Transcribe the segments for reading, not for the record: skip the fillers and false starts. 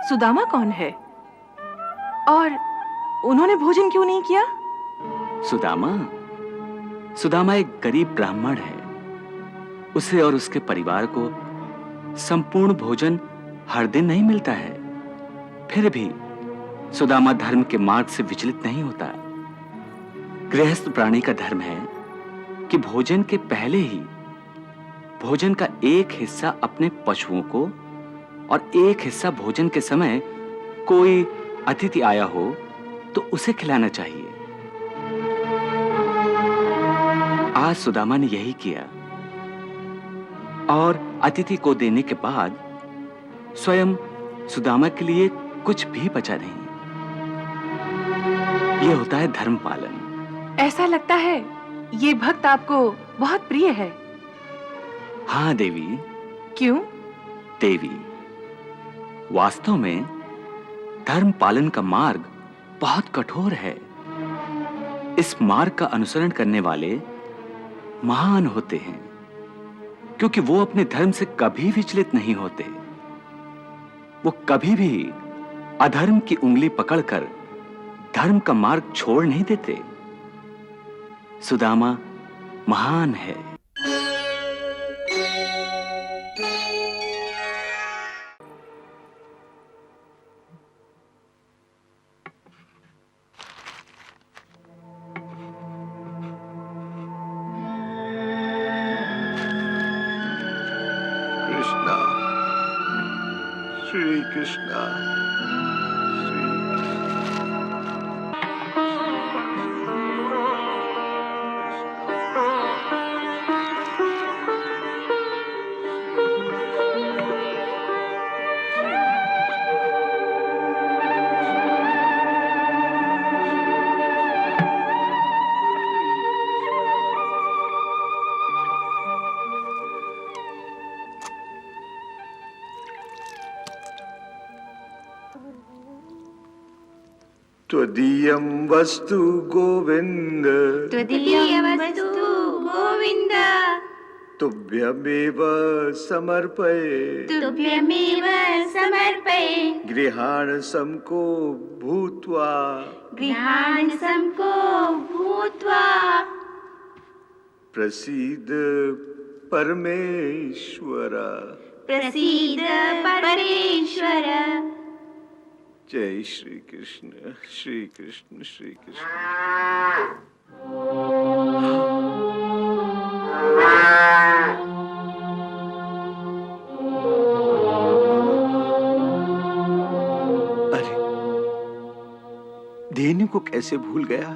सुदामा कौन है और उन्होंने भोजन क्यों नहीं किया? सुदामा सुदामा एक गरीब ब्राह्मण है। उसे और उसके परिवार को संपूर्ण भोजन हर दिन नहीं मिलता है। फिर भी सुदामा धर्म के मार्ग से विचलित नहीं होता। गृहस्थ प्राणी का धर्म है कि भोजन के पहले ही भोजन का एक हिस्सा अपने पशुओं को और एक हिस्सा भोजन के समय कोई अतिथि आया हो तो उसे खिलाना चाहिए। आज सुदामा ने यही किया और अतिथि को देने के बाद स्वयं सुदामा के लिए कुछ भी बचा नहीं। यह होता है धर्म पालन। ऐसा लगता है ये भक्त आपको बहुत प्रिय है। हाँ देवी। क्यों? देवी, वास्तव में धर्म पालन का मार्ग बहुत कठोर है। इस मार्ग का अनुसरण करने वाले महान होते हैं क्योंकि वो अपने धर्म से कभी विचलित नहीं होते। वो कभी भी अधर्म की उंगली पकड़कर धर्म का मार्ग छोड़ नहीं देते। सुदामा महान है। कृष्णा, श्री कृष्णा, त्वदीयं वस्तु गोविंद, त्वदीयं वस्तु गोविंद, तुभ्यमेव समर्पये, तुभ्यमेव समर्पये, गृहाण समको भूत्वा, गृहाण समको भूत्वा, प्रसीद परमेश्वर, प्रसीद परेश्वर। जय श्री कृष्ण, श्री कृष्ण, श्री कृष्ण। अरे, धेनु को कैसे भूल गया?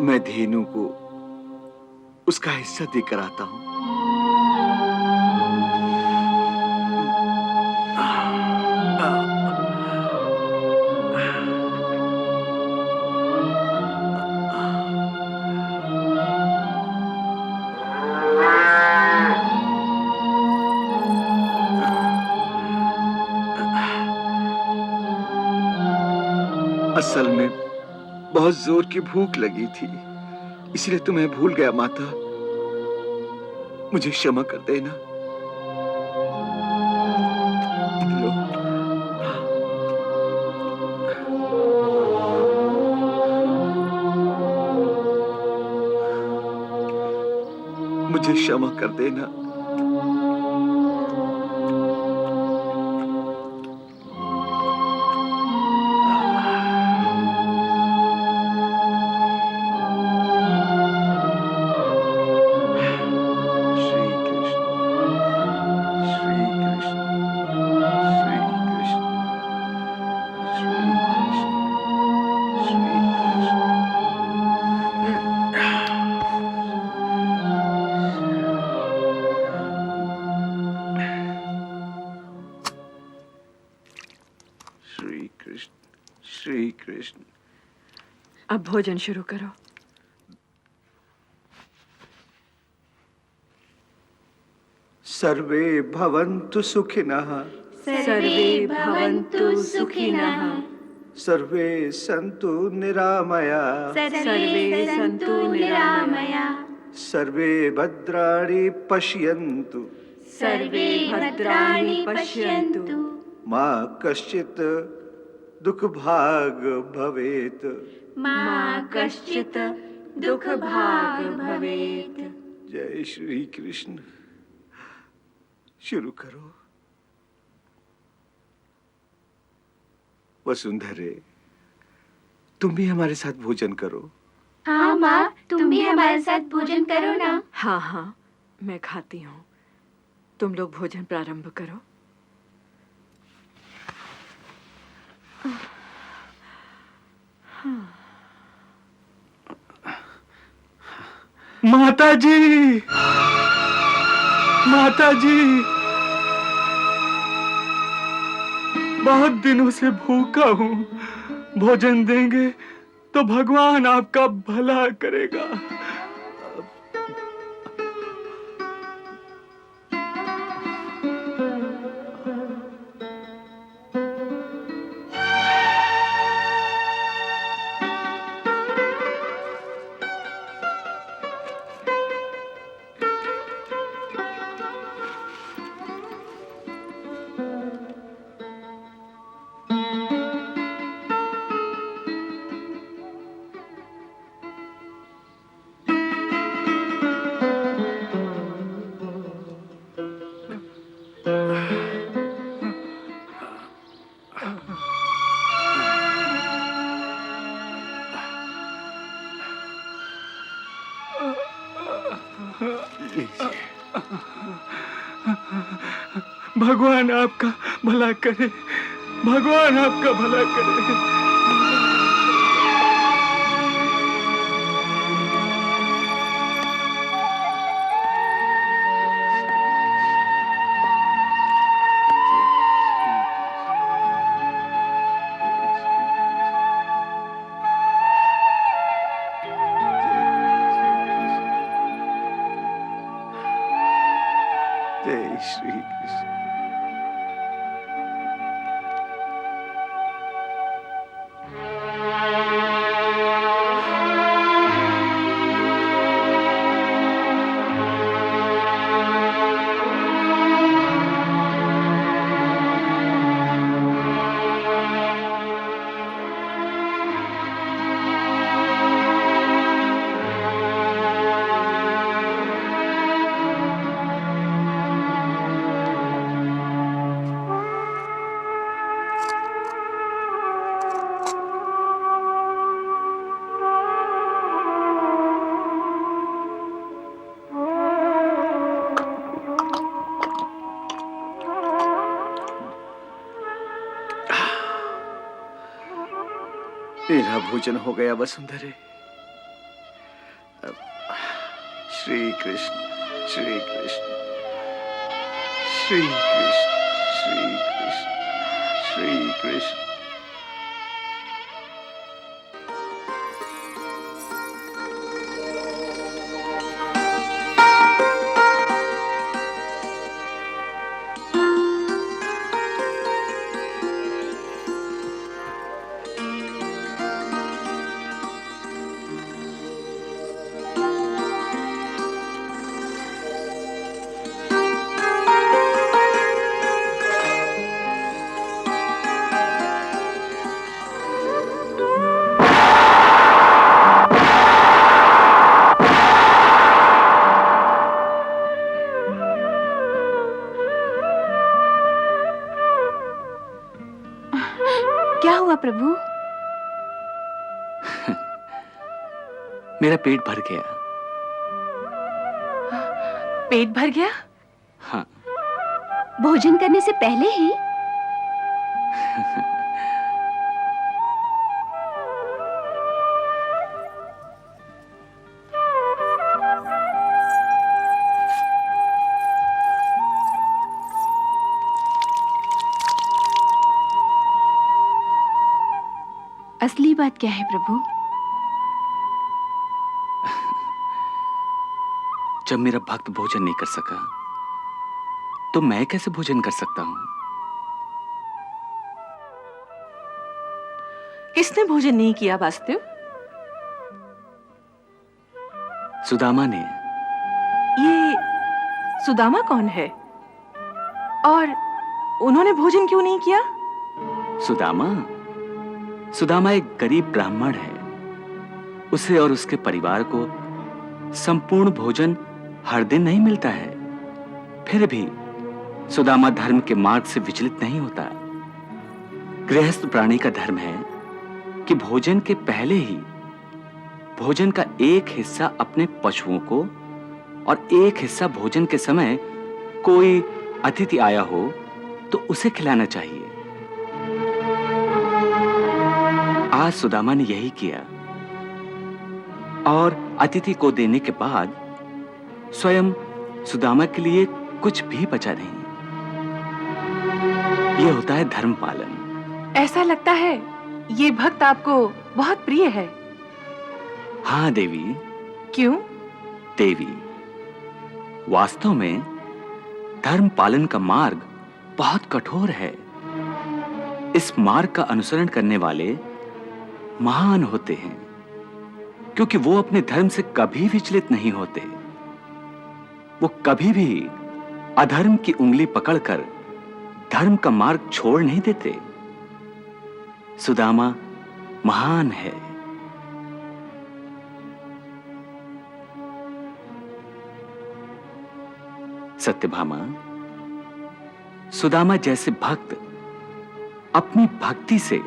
मैं धेनु को उसका हिस्सा देकर आता हूं। असल में बहुत जोर की भूख लगी थी, इसलिए तुम्हें भूल गया माता। मुझे क्षमा कर देना। लो। मुझे क्षमा कर देना। श्री कृष्ण। अब भोजन शुरू करो। सर्वे भवन्तु सुखिनः, सर्वे भवन्तु सुखिनः, सर्वे सन्तु निरामया सर्वे सन्तु निरामया सर्वे भद्राणि पश्यन्तु सर्वे भद्राणि पश्यन्तु मा कश्चित् दुःखभाग् भवेत् मा कश्चित् दुःखभाग् भवेत्। जय श्री कृष्ण। शुरू करो। वसुंधरे, तुम भी हमारे साथ भोजन करो। हाँ माँ, तुम भी हमारे साथ भोजन करो ना। हाँ हाँ, मैं खाती हूँ। तुम लोग भोजन प्रारंभ करो। माता जी, माता जी, बहुत दिनों से भूखा हूँ। भोजन देंगे तो भगवान आपका भला करेगा। भगवान आपका भला करे, भगवान आपका भला करे। जय श्री कृष्ण। मेरा भोजन हो गया वसुंधरे। श्री कृष्ण, श्री कृष्ण, श्री कृष्ण, श्री कृष्ण, श्री कृष्ण। क्या हुआ प्रभु? मेरा पेट भर गया। पेट भर गया? हाँ। भोजन करने से पहले ही? असली बात क्या है प्रभु? जब मेरा भक्त भोजन नहीं कर सका तो मैं कैसे भोजन कर सकता हूं? किसने भोजन नहीं किया वासुदेव? सुदामा ने। ये सुदामा कौन है और उन्होंने भोजन क्यों नहीं किया? सुदामा एक गरीब ब्राह्मण है। उसे और उसके परिवार को संपूर्ण भोजन हर दिन नहीं मिलता है। फिर भी सुदामा धर्म के मार्ग से विचलित नहीं होता। गृहस्थ प्राणी का धर्म है कि भोजन के पहले ही भोजन का एक हिस्सा अपने पशुओं को और एक हिस्सा भोजन के समय कोई अतिथि आया हो तो उसे खिलाना चाहिए। आज सुदामा ने यही किया और अतिथि को देने के बाद स्वयं सुदामा के लिए कुछ भी बचा नहीं। यह होता है धर्म पालन। ऐसा लगता है ये भक्त आपको बहुत प्रिय है। हाँ देवी। क्यों? देवी, वास्तव में धर्म पालन का मार्ग बहुत कठोर है। इस मार्ग का अनुसरण करने वाले महान होते हैं क्योंकि वो अपने धर्म से कभी विचलित नहीं होते। वो कभी भी अधर्म की उंगली पकड़कर धर्म का मार्ग छोड़ नहीं देते। सुदामा महान है। सत्यभामा, सुदामा जैसे भक्त अपनी भक्ति से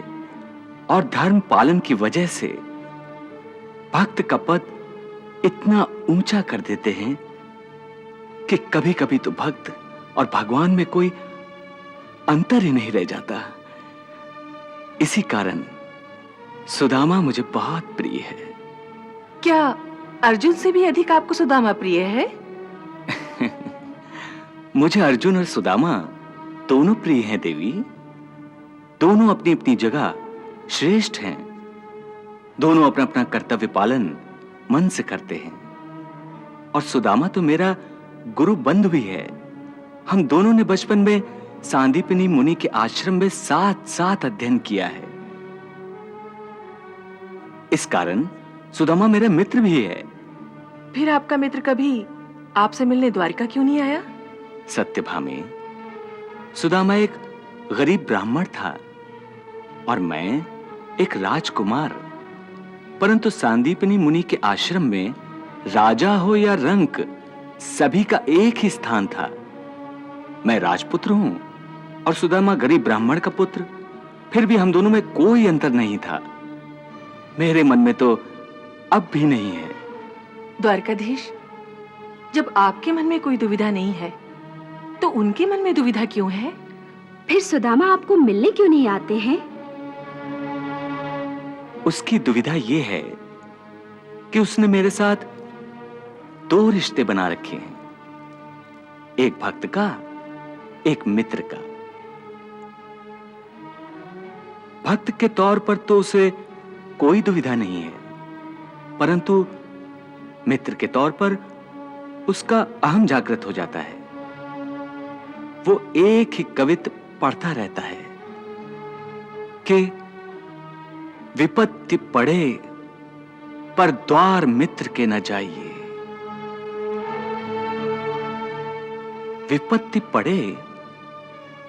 और धर्म पालन की वजह से भक्त का पद इतना ऊंचा कर देते हैं कि कभी कभी तो भक्त और भगवान में कोई अंतर ही नहीं रह जाता। इसी कारण सुदामा मुझे बहुत प्रिय है। क्या अर्जुन से भी अधिक आपको सुदामा प्रिय है? मुझे अर्जुन और सुदामा दोनों प्रिय हैं देवी। दोनों अपनी अपनी जगह श्रेष्ठ हैं। दोनों अपना अपना कर्तव्य पालन मन से करते हैं। और सुदामा तो मेरा गुरु बंधु भी है। हम दोनों ने बचपन में सांदीपनी मुनि के आश्रम में साथ साथ अध्ययन किया है। इस कारण सुदामा मेरा मित्र भी है। फिर आपका मित्र कभी आपसे मिलने द्वारिका क्यों नहीं आया? सत्यभामे, सुदामा एक गरीब ब्राह्मण था और मैं एक राजकुमार। परंतु सांदीपनी मुनि के आश्रम में राजा हो या रंक, सभी का एक ही स्थान था। मैं राजपुत्र हूं और सुदामा गरीब ब्राह्मण का पुत्र। फिर भी हम दोनों में कोई अंतर नहीं था। मेरे मन में तो अब भी नहीं है। द्वारकाधीश, जब आपके मन में कोई दुविधा नहीं है तो उनके मन में दुविधा क्यों है? फिर सुदामा आपको मिलने क्यों नहीं आते हैं? उसकी दुविधा यह है कि उसने मेरे साथ दो रिश्ते बना रखे हैं, एक भक्त का, एक मित्र का। भक्त के तौर पर तो उसे कोई दुविधा नहीं है, परंतु मित्र के तौर पर उसका अहम जागृत हो जाता है। वो एक ही कवित पढ़ता रहता है कि विपत्ति पड़े पर द्वार मित्र के न जाइए। विपत्ति पड़े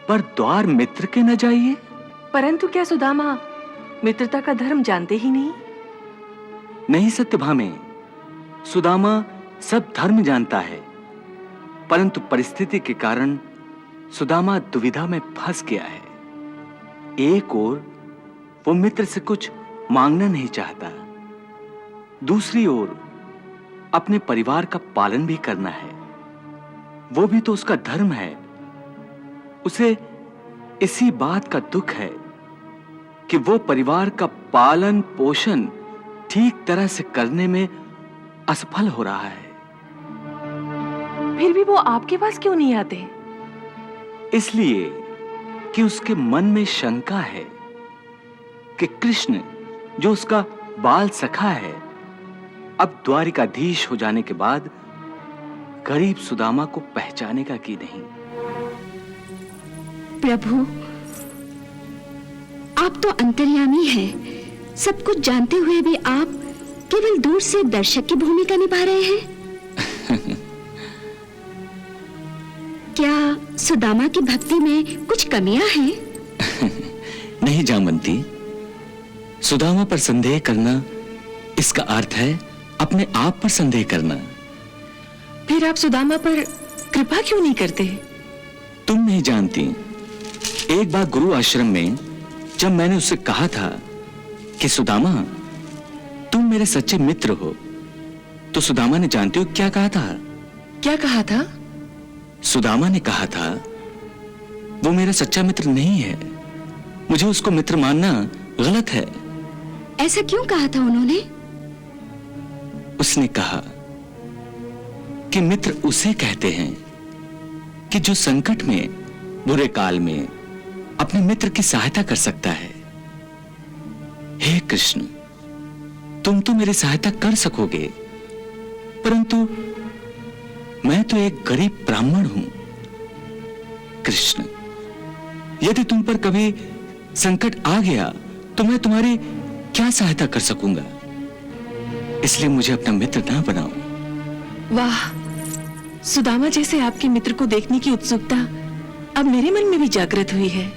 पर द्वार मित्र के न जाइए। परंतु क्या सुदामा मित्रता का धर्म जानते ही नहीं? नहीं सत्यभामे, सुदामा सब धर्म जानता है, परंतु परिस्थिति के कारण सुदामा दुविधा में फंस गया है। एक ओर वो मित्र से कुछ मांगना नहीं चाहता, दूसरी ओर अपने परिवार का पालन भी करना है। वो भी तो उसका धर्म है। उसे इसी बात का दुख है कि वो परिवार का पालन पोषण ठीक तरह से करने में असफल हो रहा है। फिर भी वो आपके पास क्यों नहीं आते? इसलिए कि उसके मन में शंका है कि कृष्ण, जो उसका बाल सखा है, अब द्वारिकाधीश हो जाने के बाद गरीब सुदामा को पहचानेगा कि नहीं। प्रभु, आप तो अंतर्यामी हैं। सब कुछ जानते हुए भी आप केवल दूर से दर्शक की भूमिका निभा रहे हैं। क्या सुदामा की भक्ति में कुछ कमियां हैं? नहीं जामवंती, सुदामा पर संदेह करना इसका अर्थ है अपने आप पर संदेह करना। फिर आप सुदामा पर कृपा क्यों नहीं करते? तुम नहीं जानती, एक बार गुरु आश्रम में जब मैंने उससे कहा था कि सुदामा तुम मेरे सच्चे मित्र हो, तो सुदामा ने जानते हो क्या कहा था? क्या कहा था? सुदामा ने कहा था वो मेरा सच्चा मित्र नहीं है, मुझे उसको मित्र मानना गलत है। ऐसा क्यों कहा था उन्होंने? उसने कहा कि मित्र उसे कहते हैं कि जो संकट में, बुरे काल में अपने मित्र की सहायता कर सकता है। हे कृष्ण, तुम तो मेरी सहायता कर सकोगे, परंतु मैं तो एक गरीब ब्राह्मण हूं। कृष्ण, यदि तुम पर कभी संकट आ गया तो मैं तुम्हारी क्या सहायता कर सकूंगा? इसलिए मुझे अपना मित्र ना बनाओ। वाह, सुदामा जैसे आपके मित्र को देखने की उत्सुकता अब मेरे मन में भी जागृत हुई है।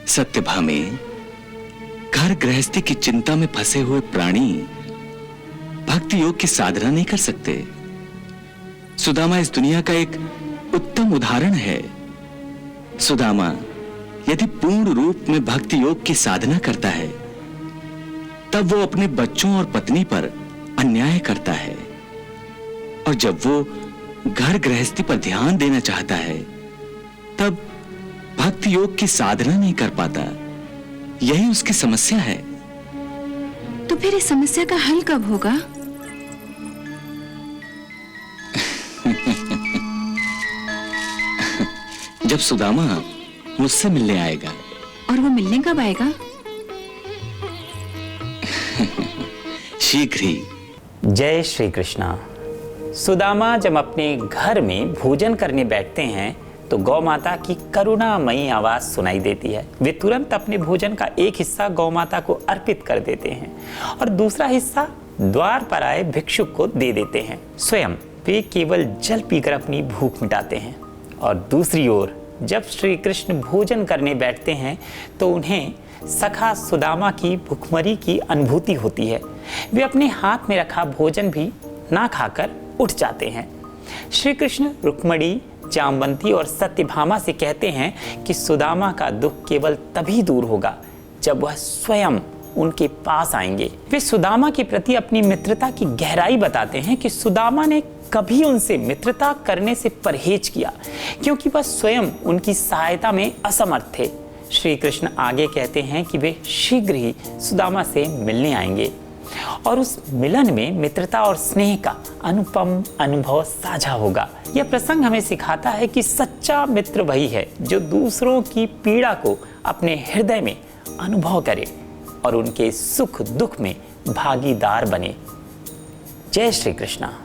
सत्यभामे, घर गृहस्थी की चिंता में फंसे हुए प्राणी भक्ति योग की साधना नहीं कर सकते। सुदामा इस दुनिया का एक उत्तम उदाहरण है। सुदामा यदि पूर्ण रूप में भक्ति योग की साधना करता है, तब वो अपने बच्चों और पत्नी पर अन्याय करता है, और जब वो घर गृहस्थी पर ध्यान देना चाहता है, तब भक्ति योग की साधना नहीं कर पाता। यही उसकी समस्या है। तो फिर इस समस्या का हल कब होगा? जब सुदामा मुझसे मिलने आएगा। और वो मिलने कब आएगा? शीघ्र ही। जय श्री कृष्णा। सुदामा जब अपने घर में भोजन करने बैठते हैं तो गौ माता की करुणामयी आवाज सुनाई देती है। वे तुरंत अपने भोजन का एक हिस्सा गौ माता को अर्पित कर देते हैं और दूसरा हिस्सा द्वार पर आए भिक्षुक को दे देते हैं। स्वयं वे केवल जल पीकर अपनी भूख मिटाते हैं। और दूसरी ओर जब श्री कृष्ण भोजन करने बैठते हैं तो उन्हें सखा सुदामा की भुखमरी की अनुभूति होती है। वे अपने हाथ में रखा भोजन भी ना खाकर उठ जाते हैं। श्री कृष्ण रुक्मणी, जामवंती और सत्यभामा से कहते हैं कि सुदामा का दुख केवल तभी दूर होगा जब वह स्वयं उनके पास आएंगे। वे सुदामा के प्रति अपनी मित्रता की गहराई बताते हैं कि सुदामा ने कभी उनसे मित्रता करने से परहेज किया क्योंकि वह स्वयं उनकी सहायता में असमर्थ थे। श्री कृष्ण आगे कहते हैं कि वे शीघ्र ही सुदामा से मिलने आएंगे और उस मिलन में मित्रता और स्नेह का अनुपम अनुभव साझा होगा। यह प्रसंग हमें सिखाता है कि सच्चा मित्र वही है जो दूसरों की पीड़ा को अपने हृदय में अनुभव करे और उनके सुख दुख में भागीदार बने। जय श्री कृष्णा।